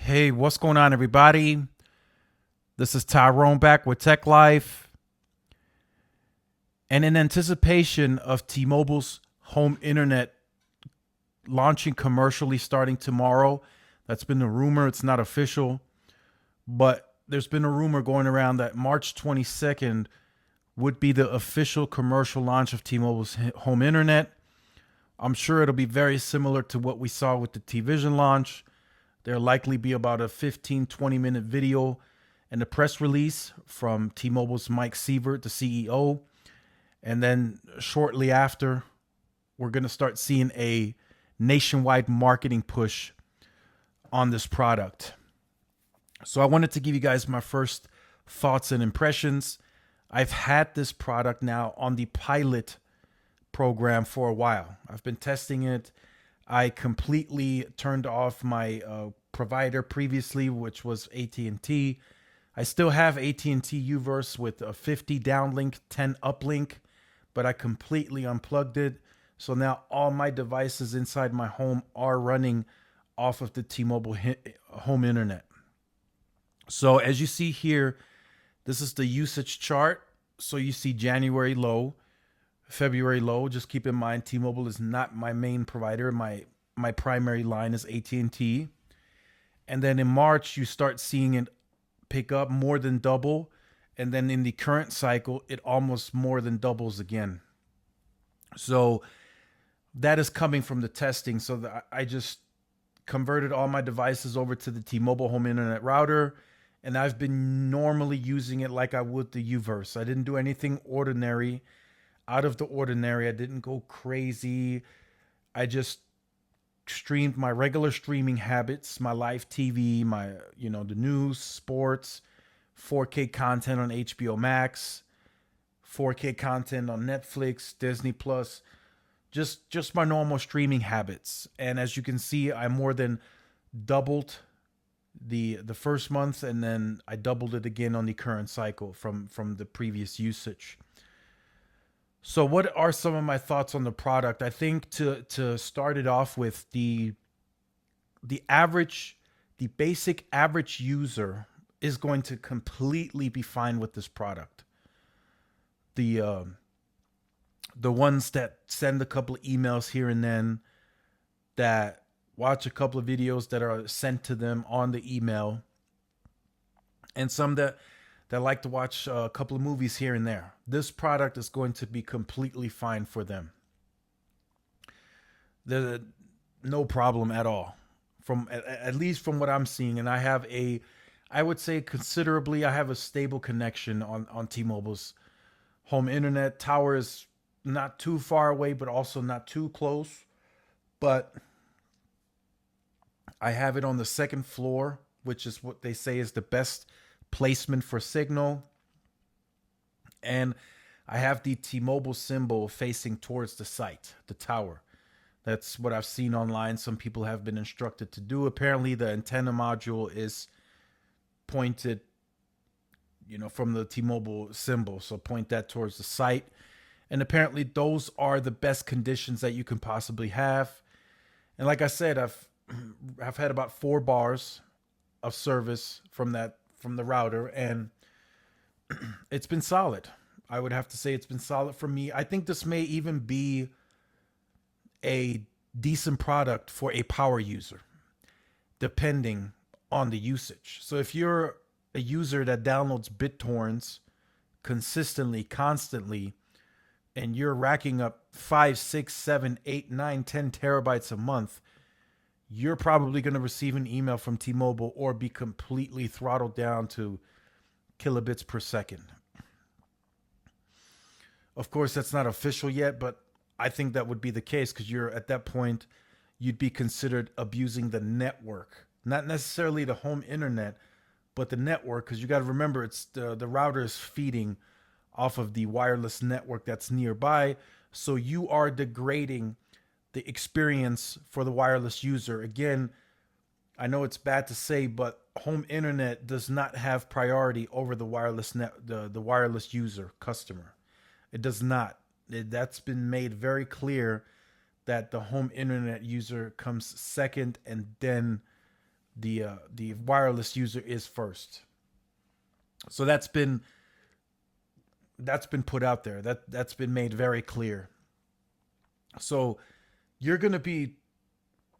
Hey, what's going on, everybody? This is Tyrone back with Tech Life. And in anticipation of T Mobile's home internet launching commercially starting tomorrow, that's been a rumor, it's not official, but there's been a rumor going around that March 22nd would be the official commercial launch of T Mobile's home internet. I'm sure it'll be very similar to what we saw with the T Vision launch. There'll likely be about a 15-20 minute video and a press release from T-Mobile's Mike Sievert, the CEO. And then shortly after, we're going to start seeing a nationwide marketing push on this product. So I wanted to give you guys my first thoughts and impressions. I've had this product now on the pilot program for a while. I've been testing it. I completely turned off my provider previously, which was AT&T. I still have AT&T U-verse with a 50 downlink, 10 uplink, but I completely unplugged it. So now all my devices inside my home are running off of the T-Mobile home internet. So as you see here, this is the usage chart. So you see January low, February low. Just keep in mind, T-Mobile is not my main provider. My primary line is AT&T. And then in March, you start seeing it pick up more than double. And then in the current cycle, it almost more than doubles again. So that is coming from the testing. So I just converted all my devices over to the T-Mobile home internet router. And I've been normally using it like I would the U-verse. I didn't do anything ordinary, out of the ordinary. I didn't go crazy. I just streamed my regular streaming habits, my live TV, the news, sports, 4K content on HBO Max, 4K content on Netflix, Disney Plus, just my normal streaming habits. And as you can see, I more than doubled the first month, and then I doubled it again on the current cycle from the previous usage. So what are some of my thoughts on the product? I think to start it off with, the basic average user is going to completely be fine with this product. The ones that send a couple of emails here and then, that watch a couple of videos that are sent to them on the email, and some that like to watch a couple of movies here and there. This product is going to be completely fine for them. There's no problem at all, at least from what I'm seeing. And I would say considerably, I have a stable connection on T-Mobile's home internet. Tower is not too far away, but also not too close. But I have it on the second floor, which is what they say is the best placement for signal. And I have the T-Mobile symbol facing towards the site, the tower. That's what I've seen online. Some people have been instructed to do. Apparently the antenna module is pointed, from the T-Mobile symbol. So point that towards the site. And apparently those are the best conditions that you can possibly have. And like I said, I've had about 4 bars of service from the router, and it's been solid. I would have to say it's been solid for me. I think this may even be a decent product for a power user, depending on the usage. So if you're a user that downloads BitTorrents consistently, constantly, and you're racking up 5, 6, 7, 8, 9, 10 terabytes a month, you're probably going to receive an email from T-Mobile or be completely throttled down to kilobits per second. Of course, that's not official yet, but I think that would be the case, because at that point, you'd be considered abusing the network. Not necessarily the home internet, but the network, because you got to remember, it's the router is feeding off of the wireless network that's nearby. So you are degrading the experience for the wireless user. Again, I know it's bad to say, but home internet does not have priority over the wireless the wireless user customer. It does not. That's been made very clear, that the home internet user comes second, and then the wireless user is first. So that's been put out there. That's been made very clear. So you're going to be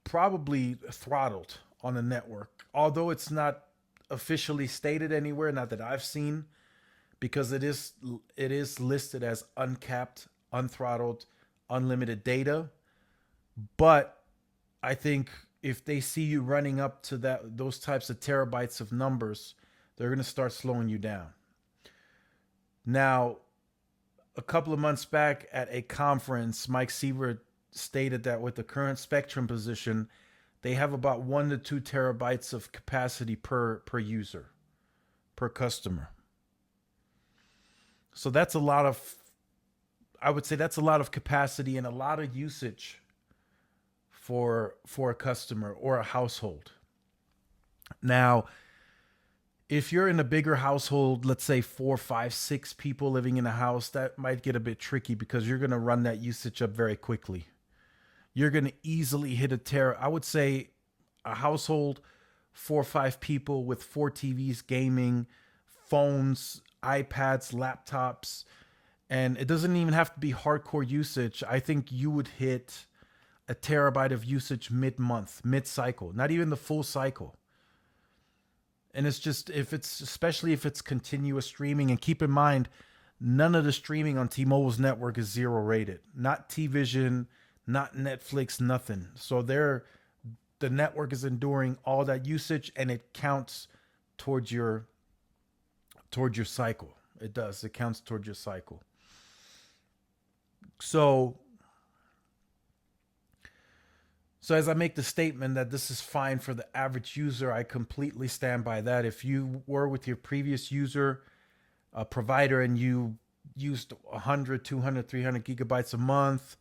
probably throttled on the network, although it's not officially stated anywhere, not that I've seen, because it is listed as uncapped, unthrottled, unlimited data. But I think if they see you running up to those types of terabytes of numbers, they're going to start slowing you down. Now, a couple of months back at a conference, Mike Sievert stated that with the current spectrum position, they have about 1 to 2 terabytes of capacity per user, per customer. So that's a lot of, I would say that's a lot of capacity and a lot of usage for a customer or a household. Now, if you're in a bigger household, let's say 4, 5, 6 people living in a house, that might get a bit tricky because you're going to run that usage up very quickly. You're going to easily hit a tera. I would say a household, 4 or 5 people with 4 TVs, gaming, phones, iPads, laptops, and it doesn't even have to be hardcore usage. I think you would hit a terabyte of usage mid-month, mid-cycle, not even the full cycle. And it's just, especially if it's continuous streaming, and keep in mind, none of the streaming on T-Mobile's network is zero rated. Not T-Vision, not Netflix, nothing. So the network is enduring all that usage, and it counts towards your cycle. It does. It counts towards your cycle. So as I make the statement that this is fine for the average user, I completely stand by that. If you were with your previous user provider and you used 100, 200, 300 gigabytes a month,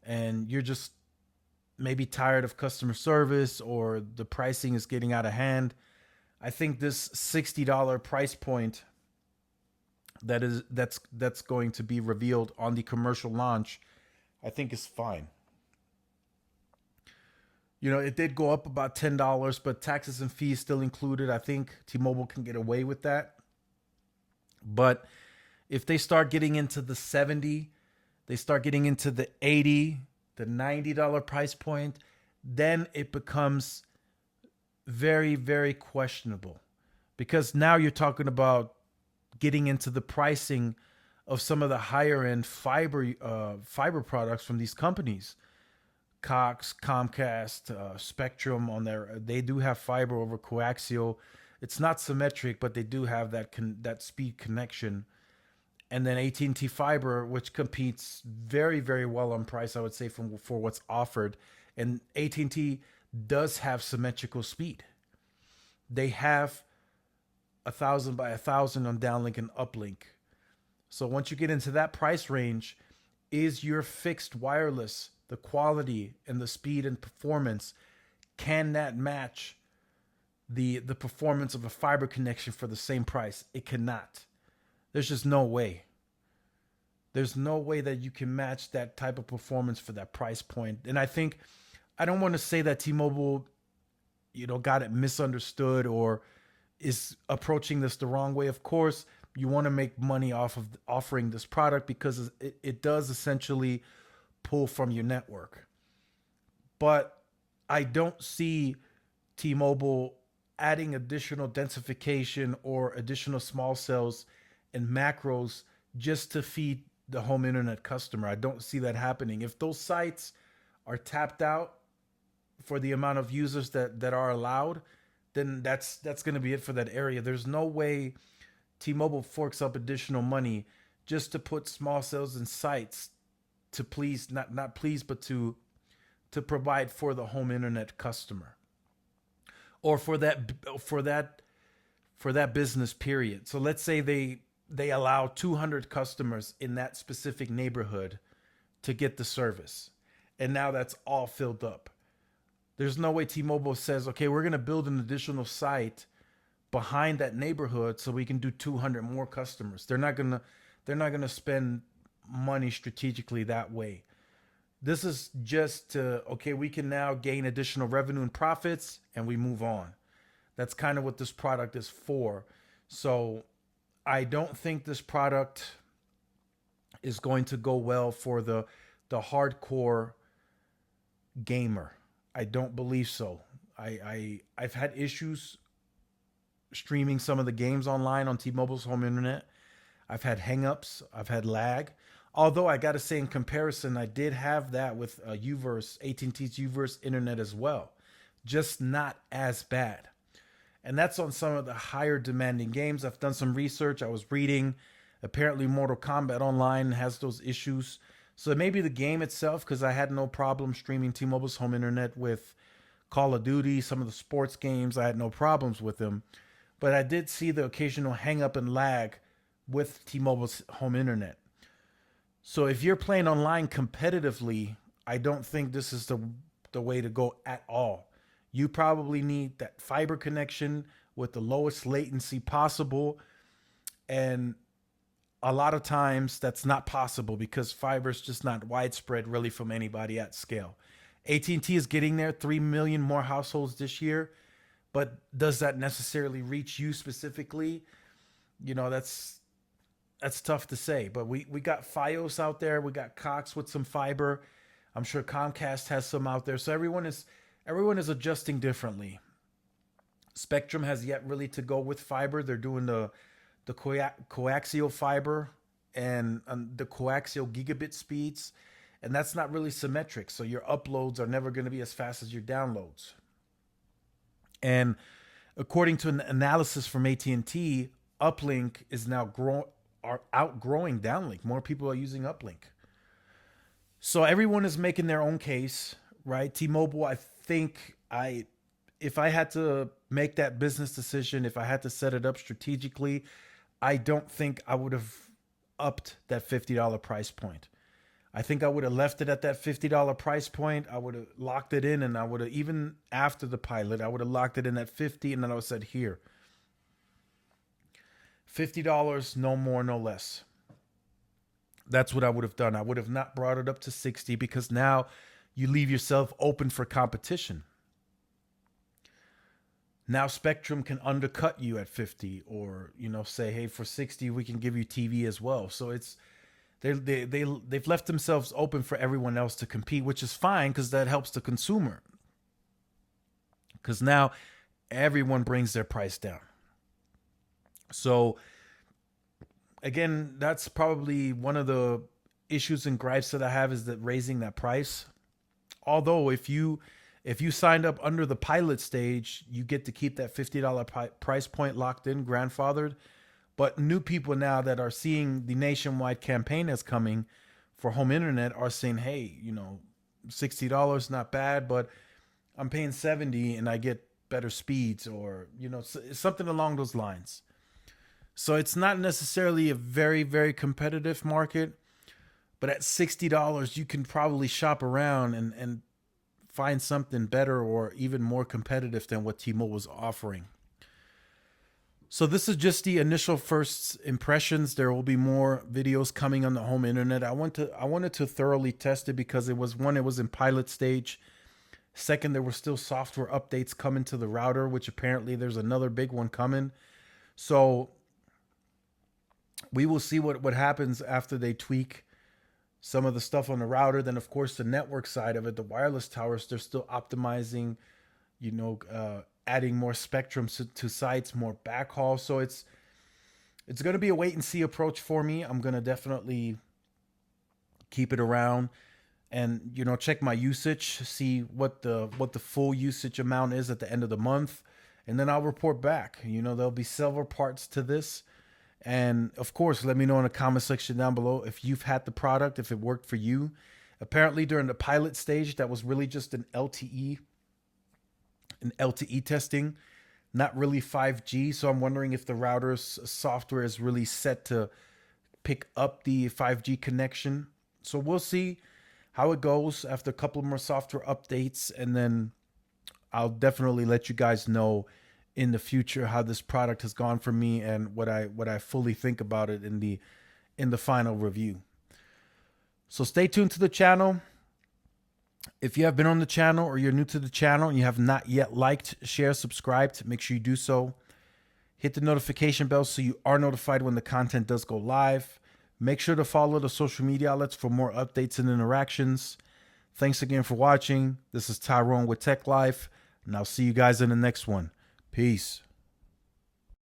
and you're just maybe tired of customer service or the pricing is getting out of hand, I think this $60 price point that's going to be revealed on the commercial launch, I think is fine. You know, it did go up about $10, but taxes and fees still included. I think T-Mobile can get away with that. But if they start getting into the 70, they start getting into the 80, the $90 price point, then it becomes very, very questionable. Because now you're talking about getting into the pricing of some of the higher end fiber products from these companies. Cox, Comcast, Spectrum they do have fiber over coaxial. It's not symmetric, but they do have that speed connection. And then AT&T Fiber, which competes very, very well on price, I would say, for what's offered. And AT&T does have symmetrical speed. They have 1,000 by 1,000 on downlink and uplink. So once you get into that price range, is your fixed wireless, the quality and the speed and performance, can that match the performance of a fiber connection for the same price? It cannot. There's just no way. There's no way that you can match that type of performance for that price point. And I don't want to say that T-Mobile, got it misunderstood or is approaching this the wrong way. Of course, you want to make money off of offering this product because it does essentially pull from your network. But I don't see T-Mobile adding additional densification or additional small cells and macros just to feed the home internet customer. I don't see that happening. If those sites are tapped out for the amount of users that are allowed, then that's going to be it for that area. There's no way T-Mobile forks up additional money just to put small cells in sites to please, not please, but to provide for the home internet customer or for that business period. So let's say they allow 200 customers in that specific neighborhood to get the service, and now that's all filled up. There's no way T-Mobile says, okay, we're going to build an additional site behind that neighborhood so we can do 200 more customers. They're not going to spend money strategically that way. This is just we can now gain additional revenue and profits, and we move on. That's kind of what this product is for. So I don't think this product is going to go well for the hardcore gamer. I don't believe so. I've had issues streaming some of the games online on T-Mobile's home internet. I've had hangups. I've had lag. Although I got to say, in comparison, I did have that with Uverse, AT&T's Uverse internet as well, just not as bad. And that's on some of the higher demanding games. I've done some research. I was reading. Apparently, Mortal Kombat Online has those issues. So maybe the game itself, because I had no problem streaming T-Mobile's home internet with Call of Duty, some of the sports games. I had no problems with them. But I did see the occasional hang up and lag with T-Mobile's home internet. So if you're playing online competitively, I don't think this is the way to go at all. You probably need that fiber connection with the lowest latency possible. And a lot of times that's not possible because fiber is just not widespread really from anybody at scale. AT&T is getting there, 3 million more households this year. But does that necessarily reach you specifically? You know, that's tough to say. But we got Fios out there. We got Cox with some fiber. I'm sure Comcast has some out there. So everyone is adjusting differently. Spectrum has yet really to go with fiber. They're doing the coaxial fiber and the coaxial gigabit speeds. And that's not really symmetric. So your uploads are never going to be as fast as your downloads. And according to an analysis from AT&T, Uplink is now outgrowing downlink. More people are using Uplink. So everyone is making their own case, right? T-Mobile, I think if I had to make that business decision, if I had to set it up strategically, I don't think I would have upped that $50 price point. I think I would have left it at that $50 price point. I would have locked it in, and I would have, even after the pilot, I would have locked it in at 50, and then I would have said, here, $50, no more, no less. That's what I would have done. I would have not brought it up to 60 because now you leave yourself open for competition. Now Spectrum can undercut you at 50 or, say, hey, for 60, we can give you TV as well. So they've left themselves open for everyone else to compete, which is fine because that helps the consumer. Because now everyone brings their price down. So again, that's probably one of the issues and gripes that I have is that raising that price. Although if you signed up under the pilot stage, you get to keep that $50 price point locked in, grandfathered. But new people now that are seeing the nationwide campaign that's coming for home internet are saying, hey, $60 not bad, but I'm paying $70 and I get better speeds or, something along those lines. So it's not necessarily a very, very competitive market, but at $60, you can probably shop around and find something better or even more competitive than what T-Mobile was offering. So this is just the initial first impressions. There will be more videos coming on the home internet. I wanted to thoroughly test it because it was in pilot stage. Second, there were still software updates coming to the router, which apparently there's another big one coming. So we will see what happens after they tweak some of the stuff on the router. Then, of course, the network side of it, the wireless towers, they're still optimizing, adding more spectrum to sites, more backhaul. So it's going to be a wait and see approach for me. I'm going to definitely keep it around and, check my usage, see what the full usage amount is at the end of the month. And then I'll report back. There'll be several parts to this. And of course, let me know in the comment section down below if you've had the product, if it worked for you. Apparently during the pilot stage, that was really just an LTE testing, not really 5G. So I'm wondering if the router's software is really set to pick up the 5G connection. So we'll see how it goes after a couple more software updates. And then I'll definitely let you guys know in the future how this product has gone for me and what I fully think about it in the final review. So stay tuned to the channel. If you have been on the channel or you're new to the channel and you have not yet liked, shared, subscribed, make sure you do so. Hit the notification bell so you are notified when the content does go live. Make sure to follow the social media outlets for more updates and interactions. Thanks again for watching. This is Tyrone with Tech Life, and I'll see you guys in the next one. Peace.